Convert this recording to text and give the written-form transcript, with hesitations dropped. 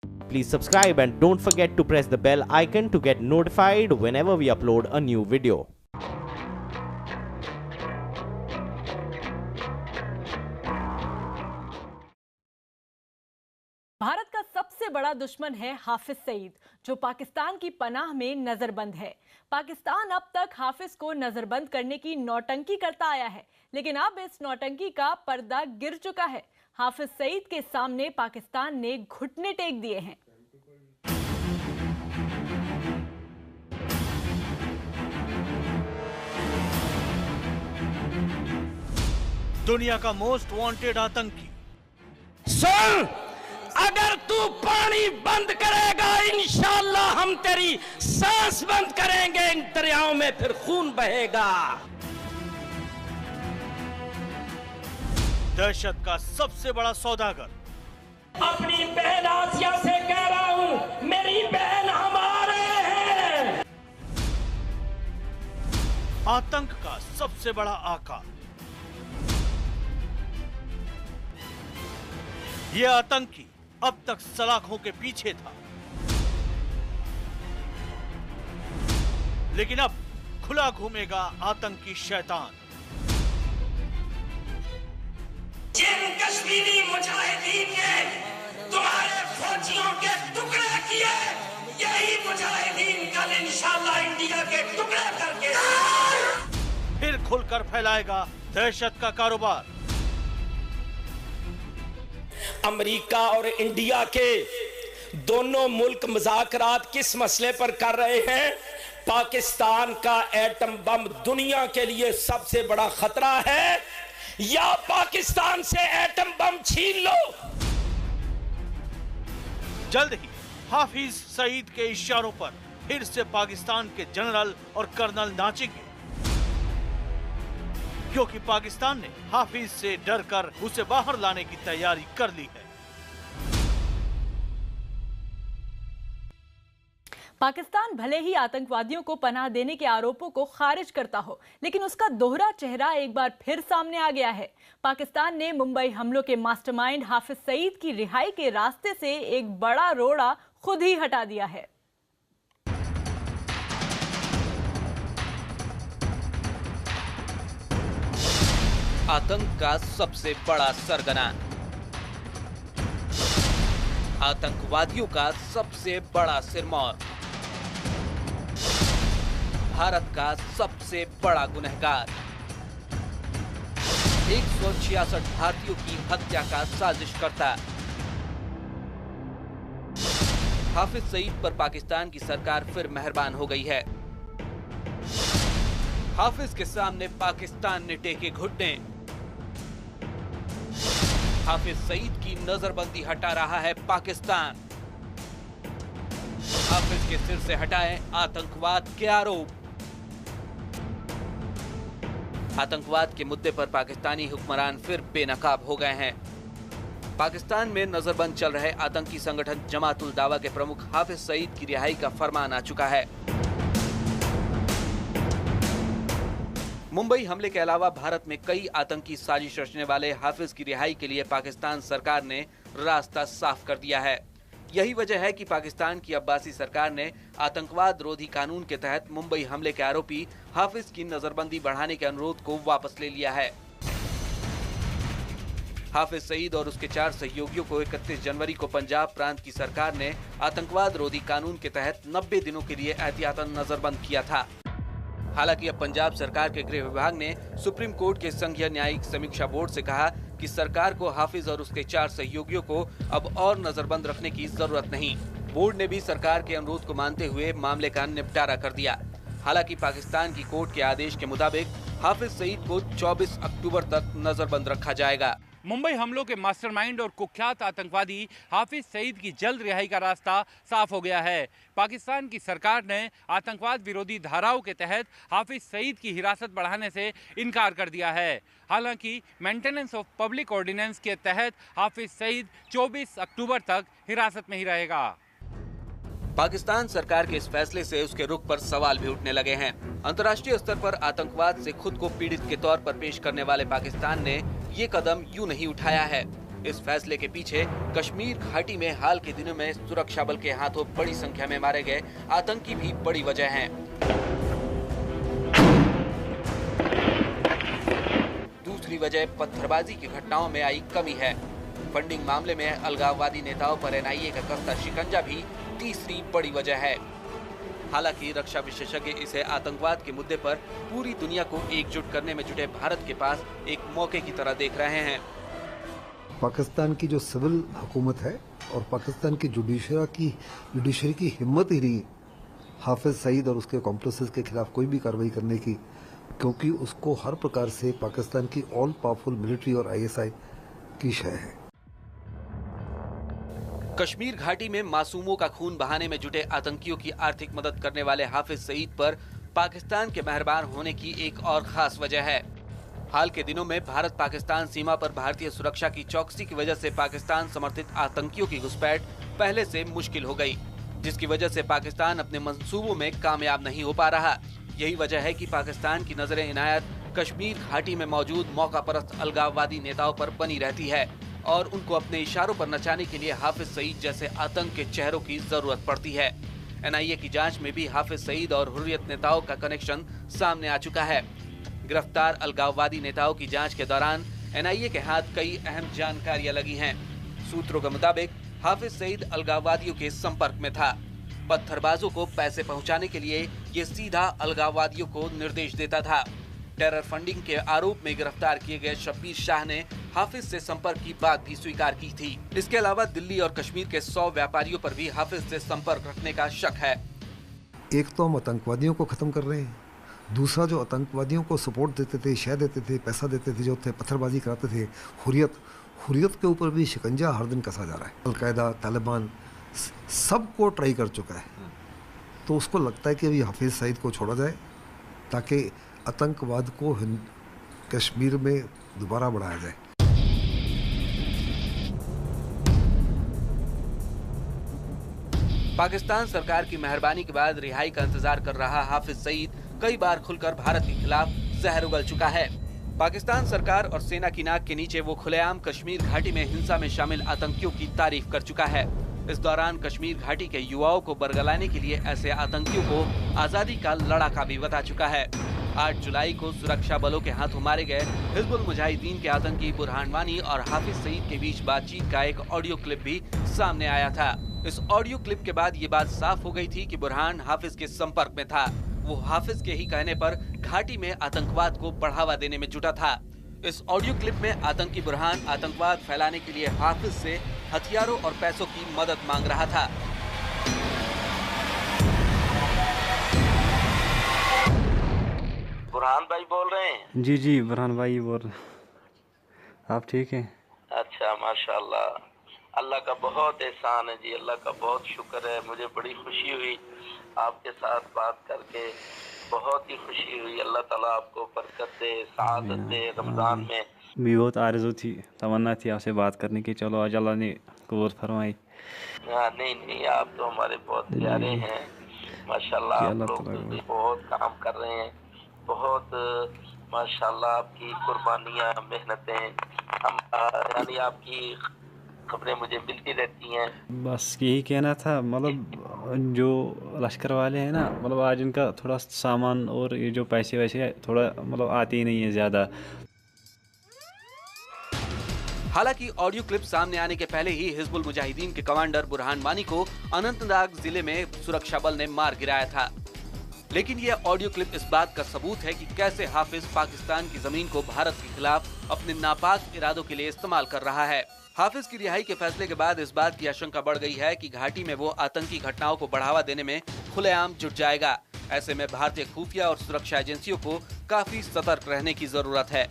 Please subscribe and don't forget to press the bell icon to get notified whenever we upload a new video. Bharat का सबसे बड़ा दुश्मन है हाफिज सईद, जो पाकिस्तान की पनाह में नजरबंद है। पाकिस्तान अब तक हाफिज को नजरबंद करने की नौटंकी करता आया है, लेकिन अब इस नौटंकी का पर्दा गिर चुका है। हाफिज सईद के सामने पाकिस्तान ने घुटने टेक दिए हैं। दुनिया का मोस्ट वांटेड आतंकी। सुन, अगर तू पानी बंद करेगा, इंशाअल्लाह हम तेरी सांस बंद करेंगे। इन दरियाओं में फिर खून बहेगा। दहशत का सबसे बड़ा सौदागर। अपनी बहन आसिया से कह रहा हूं, मेरी बहन हमारे हैं। आतंक का सबसे बड़ा आका। यह आतंकी अब तक सलाखों के पीछे था, लेकिन अब खुला घूमेगा आतंकी शैतान। जिन कश्मीरी मुजाहिदीन ने तुम्हारे फौजियों के टुकड़े किए, यही मुजाहिदीन कल इंशाअल्लाह इंडिया के टुकड़े करके फिर खुलकर फैलाएगा दहशत का कारोबार। अमेरिका और इंडिया के दोनों मुल्क मुज़ाकरात किस मसले पर कर रहे हैं? पाकिस्तान का एटम बम दुनिया के लिए सबसे बड़ा खतरा है, या पाकिस्तान से एटम बम छीन लो। जल्द ही हाफिज सईद के इशारों पर फिर से पाकिस्तान के जनरल और कर्नल नाचेंगे, क्योंकि पाकिस्तान ने हाफिज से डरकर उसे बाहर लाने की तैयारी कर ली है। पाकिस्तान भले ही आतंकवादियों को पनाह देने के आरोपों को खारिज करता हो, लेकिन उसका दोहरा चेहरा एक बार फिर सामने आ गया है। पाकिस्तान ने मुंबई हमलों के मास्टरमाइंड हाफिज सईद की रिहाई के रास्ते से एक बड़ा रोड़ा खुद ही हटा दिया है। आतंक का सबसे बड़ा सरगना, आतंकवादियों का सबसे बड़ा सिरमौर, भारत का सबसे बड़ा गुनहगार, 166 भारतीयों की हत्या का साजिशकर्ता। हाफिज सईद पर पाकिस्तान की सरकार फिर मेहरबान हो गई है। हाफिज के सामने पाकिस्तान ने टेके घुटने। हाफिज सईद की नजरबंदी हटा रहा है पाकिस्तान। हाफिज के सिर से हटाएं आतंकवाद के आरोप। आतंकवाद के मुद्दे पर पाकिस्तानी हुक्मरान फिर बेनकाब हो गए हैं। पाकिस्तान में नजरबंद चल रहे आतंकी संगठन जमात उल दावा के प्रमुख हाफिज सईद की रिहाई का फरमान आ चुका है। मुंबई हमले के अलावा भारत में कई आतंकी साजिश रचने वाले हाफिज की रिहाई के लिए पाकिस्तान सरकार ने रास्ता साफ कर दिया है। यही वजह है कि पाकिस्तान की अब्बासी सरकार ने आतंकवाद रोधी कानून के तहत मुंबई हमले के आरोपी हाफिज की नजरबंदी बढ़ाने के अनुरोध को वापस ले लिया है। हाफिज सईद और उसके 4 सहयोगियों को 31 जनवरी को पंजाब प्रांत की सरकार ने आतंकवाद रोधी कानून के तहत 90 दिनों के लिए एहतियातन नजरबंद किया था। हालांकि अब पंजाब सरकार के गृह विभाग ने सुप्रीम कोर्ट के संघीय न्यायिक समीक्षा बोर्ड से कहा कि सरकार को हाफिज और उसके 4 सहयोगियों को अब और नजरबंद रखने की जरूरत नहीं। बोर्ड ने भी सरकार के अनुरोध को मानते हुए मामले का निपटारा कर दिया। हालांकि पाकिस्तान की कोर्ट के आदेश के मुताबिक हाफिज सईद को 24 अक्टूबर तक नजरबंद रखा जाएगा। मुंबई हमलों के मास्टरमाइंड और कुख्यात आतंकवादी हाफिज सईद की जल्द रिहाई का रास्ता साफ हो गया है। पाकिस्तान की सरकार ने आतंकवाद विरोधी धाराओं के तहत हाफिज सईद की हिरासत बढ़ाने से इनकार कर दिया है। हालांकि मेंटेनेंस ऑफ पब्लिक ऑर्डिनेंस के तहत हाफिज सईद 24 अक्टूबर तक हिरासत में ही रहेगा। पाकिस्तान सरकार के इस फैसले से उसके रुख पर सवाल भी उठने लगे हैं। अंतर्राष्ट्रीय स्तर पर आतंकवाद से खुद को पीड़ित के तौर पर पेश करने वाले पाकिस्तान ने ये कदम यूं नहीं उठाया है। इस फैसले के पीछे कश्मीर घाटी में हाल के दिनों में सुरक्षा बल के हाथों बड़ी संख्या में मारे गए आतंकी भी बड़ी वजह हैं। दूसरी वजह पत्थरबाजी की घटनाओं में आई कमी है। फंडिंग मामले में अलगाववादी नेताओं पर एनआईए का कसता शिकंजा भी तीसरी बड़ी वजह है। हालांकि रक्षा विशेषज्ञ इसे आतंकवाद के मुद्दे पर पूरी दुनिया को एकजुट करने में जुटे भारत के पास एक मौके की तरह देख रहे हैं। पाकिस्तान की जो सिविल हुकूमत है और पाकिस्तान की जुडिशरी की हिम्मत ही नहीं हाफिज सईद और उसके कॉम्प्लिसेस के खिलाफ कोई भी कार्रवाई करने की, क्योंकि उसको हर प्रकार से पाकिस्तान की ऑल पावरफुल मिलिट्री और आईएसआई की शय है। कश्मीर घाटी में मासूमों का खून बहाने में जुटे आतंकियों की आर्थिक मदद करने वाले हाफिज सईद पर पाकिस्तान के मेहरबान होने की एक और खास वजह है। हाल के दिनों में भारत पाकिस्तान सीमा पर भारतीय सुरक्षा की चौकसी की वजह से पाकिस्तान समर्थित आतंकियों की घुसपैठ पहले से मुश्किल हो गई, जिसकी वजह से पाकिस्तान अपने मंसूबों में कामयाब नहीं हो पा रहा। यही वजह है कि पाकिस्तान की नजरें इनायत कश्मीर घाटी में मौजूद मौकापरस्त अलगाववादी नेताओं पर बनी रहती है और उनको अपने इशारों पर नचाने के लिए हाफिज सईद जैसे आतंक के चेहरों की जरूरत पड़ती है। एनआईए की जांच में भी हाफिज सईद और हुर्रियत नेताओं का कनेक्शन सामने आ चुका है। गिरफ्तार अलगाववादी नेताओं की जांच के दौरान एनआईए के हाथ कई अहम जानकारियां लगी हैं। सूत्रों के मुताबिक हाफिज सईद अलगाववादियों के संपर्क में था। पत्थरबाजों को पैसे पहुंचाने के लिए ये सीधा अलगाववादियों को निर्देश देता था। टेरर फंडिंग के आरोप में गिरफ्तार किए गए शब्बीर शाह ने हाफिज से संपर्क की बात भी स्वीकार की थी। इसके अलावा दिल्ली और कश्मीर के 100 व्यापारियों पर भी हाफिज से संपर्क रखने का शक है। एक तो हम आतंकवादियों को खत्म कर रहे हैं, दूसरा जो आतंकवादियों को सपोर्ट देते थे, शय देते थे, पैसा देते थे, जो थे पत्थरबाजी कराते थे, हुर्रियत के ऊपर भी शिकंजा हर दिन कसा जा रहा है। अलकायदा, तालिबान सबको ट्राई कर चुका है। तो उसको लगता है कि अभी हाफिज सईद को छोड़ा जाए ताकि आतंकवाद को कश्मीर में दोबारा बढ़ाया जाए। पाकिस्तान सरकार की मेहरबानी के बाद रिहाई का इंतजार कर रहा हाफिज सईद कई बार खुलकर भारत के खिलाफ जहर उगल चुका है। पाकिस्तान सरकार और सेना की नाक के नीचे वो खुलेआम कश्मीर घाटी में हिंसा में शामिल आतंकियों की तारीफ कर चुका है। इस दौरान कश्मीर घाटी के युवाओं को बरगलाने के लिए ऐसे आतंकियों को आजादी का लड़ाका भी बता चुका है। 8 जुलाई को सुरक्षा बलों के हाथों मारे गए हिजबुल मुजाहिदीन के आतंकी बुरहान वानी और हाफिज सईद के बीच बातचीत का एक ऑडियो क्लिप भी सामने आया था। इस ऑडियो क्लिप के बाद ये बात साफ हो गई थी कि बुरहान हाफिज के संपर्क में था। वो हाफिज के ही कहने पर घाटी में आतंकवाद को बढ़ावा देने में जुटा था। इस ऑडियो क्लिप में आतंकी बुरहान आतंकवाद फैलाने के लिए हाफिज से हथियारों और पैसों की मदद मांग रहा था। बुरहान भाई बोल रहे हैं? जी बुरहान भाई बोल रहे हैं। आप ठीक हैं? अच्छा, माशाल्लाह, अल्लाह का बहुत एहसान है जी, अल्लाह का बहुत शुक्र है। मुझे बड़ी खुशी हुई आपके साथ बात करके, बहुत ही खुशी हुई। अल्लाह ताला आपको बरकत दे, सआदत दे। रमजान में भी बहुत आरज़ू थी, तमन्ना थी आपसे बात करने की। चलो आज अल्लाह ने कबूल फरमाई। नहीं, आप तो हमारे बहुत प्यारे हैं माशाल्लाह। आप लोग तो बहुत काम कर रहे हैं, बहुत माशाल्लाह। आपकी कुर्बानियाँ, मेहनतें, हम यानी आपकी खबरें मुझे मिलती रहती हैं। बस यही कहना था, मतलब जो लश्कर वाले हैं ना, मतलब आज इनका थोड़ा सामान और ये जो पैसे वैसे थोड़ा मतलब आते ही नहीं है ज़्यादा। हालांकि ऑडियो क्लिप सामने आने के पहले ही हिजबुल मुजाहिदीन के कमांडर बुरहान वानी को अनंतनाग जिले में सुरक्षा बल ने मार गिराया था। लेकिन यह ऑडियो क्लिप इस बात का सबूत है कि कैसे हाफिज पाकिस्तान की जमीन को भारत के खिलाफ अपने नापाक इरादों के लिए इस्तेमाल कर रहा है। हाफिज की रिहाई के फैसले के बाद इस बात की आशंका बढ़ गई है कि घाटी में वो आतंकी घटनाओं को बढ़ावा देने में खुलेआम जुट जाएगा। ऐसे में भारतीय खुफिया और सुरक्षा एजेंसियों को काफी सतर्क रहने की जरूरत है।